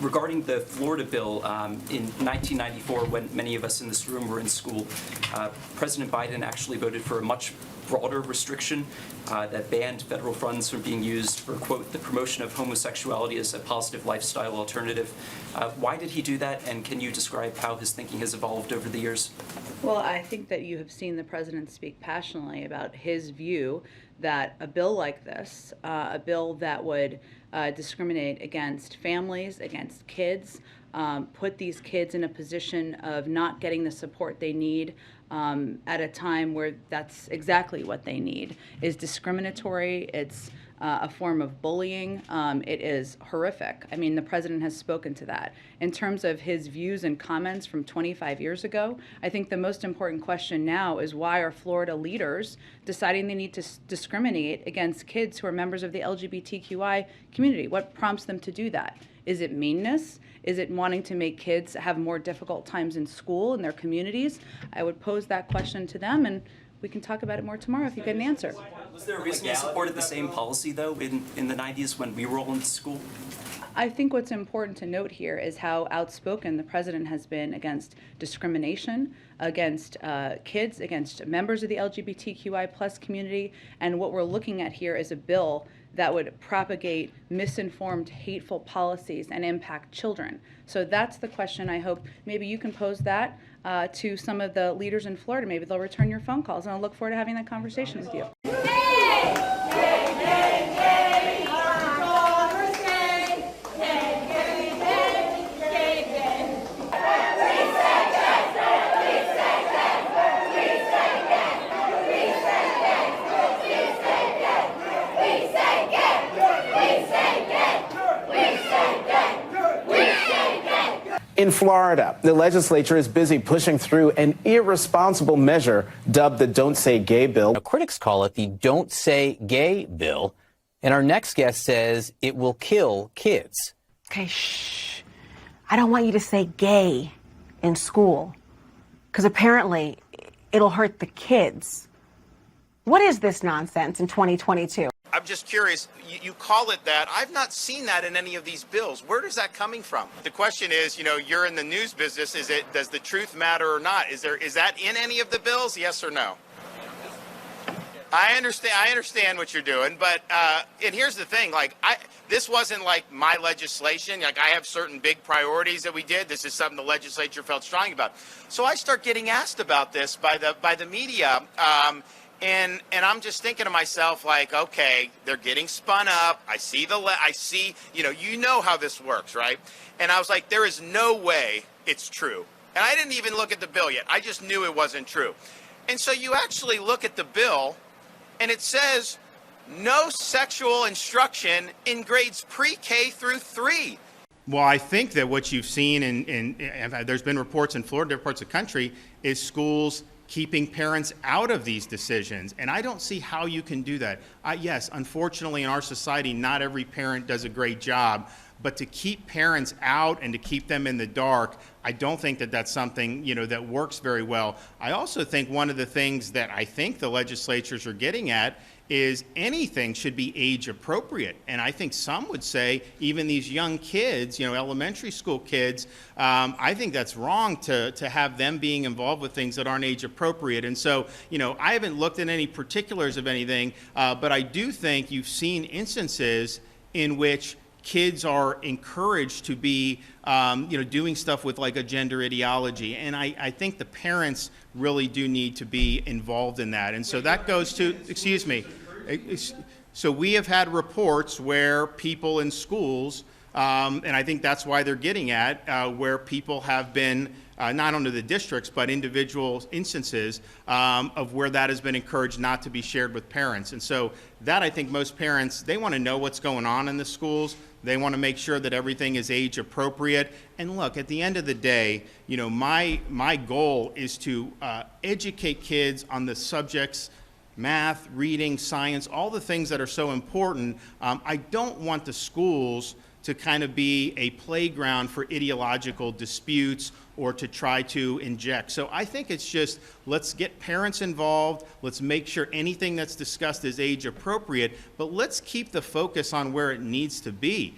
Regarding the Florida bill, in 1994, when many of us in this room were in school, President Biden actually voted for a much broader restriction that banned federal funds from being used for, quote, the promotion of homosexuality as a positive lifestyle alternative. Why did he do that, and can you describe how his thinking has evolved over the years? Well, I think that you have seen the president speak passionately about his view that a bill like this, a bill that would discriminate against families, against kids, put these kids in a position of not getting the support they need at a time where that's exactly what they need, is discriminatory. It's a form of bullying. It is horrific. I mean, the president has spoken to that. In terms of his views and comments from 25 years ago, I think the most important question now is, why are Florida leaders deciding they need to discriminate against kids who are members of the LGBTQI community? What prompts them to do that? Is it meanness? Is it wanting to make kids have more difficult times in school, in their communities? I would pose that question to them, and we can talk about it more tomorrow if you get an answer. Was there a reason you supported the same policy, though, in the 90s when we were all in school? I think what's important to note here is how outspoken the president has been against discrimination, against kids, against members of the LGBTQI plus community, and what we're looking at here is a bill that would propagate misinformed, hateful policies and impact children. So that's the question. I hope maybe you can pose that to some of the leaders in Florida. Maybe they'll return your phone calls, and I look forward to having that conversation with you. In Florida, the legislature is busy pushing through an irresponsible measure dubbed the Don't Say Gay bill. Now, critics call it the Don't Say Gay bill, and our next guest says it will kill kids. Okay, shh. I don't want you to say gay in school, because apparently it'll hurt the kids. What is this nonsense in 2022? I'm just curious, you call it that. I've not seen that in any of these bills. Where is that coming from? The question is, you're in the news business. Does the truth matter or not? Is that in any of the bills? Yes or no? I understand what you're doing, but and here's the thing, this wasn't like my legislation. Like, I have certain big priorities that we did. This is something the legislature felt strong about. So I start getting asked about this by the media. And I'm just thinking to myself, okay, they're getting spun up. I see you know how this works, right? And I was like, there is no way it's true. And I didn't even look at the bill yet. I just knew it wasn't true. And so you actually look at the bill, and it says no sexual instruction in grades pre-K through 3. Well, I think that what you've seen, and there's been reports in Florida, different parts of the country, is schools keeping parents out of these decisions. And I don't see how you can do that. Yes, unfortunately, in our society, not every parent does a great job. But to keep parents out and to keep them in the dark, I don't think that that's something, that works very well. I also think one of the things that I think the legislatures are getting at is anything should be age appropriate. And I think some would say even these young kids, elementary school kids, I think that's wrong to have them being involved with things that aren't age appropriate. And so, I haven't looked at any particulars of anything, but I do think you've seen instances in which kids are encouraged to be, doing stuff with like a gender ideology. And I think the parents really do need to be involved in that. And so that goes to, excuse me. So we have had reports where people in schools, and I think that's why they're getting at, where people have been, not only the districts, but individual instances of where that has been encouraged not to be shared with parents. And so that, I think most parents, they want to know what's going on in the schools. They want to make sure that everything is age appropriate. And look, at the end of the day, my goal is to educate kids on the subjects, math, reading, science, all the things that are so important. I don't want the schools to kind of be a playground for ideological disputes or to try to inject. So I think it's just, let's get parents involved, let's make sure anything that's discussed is age appropriate, but let's keep the focus on where it needs to be.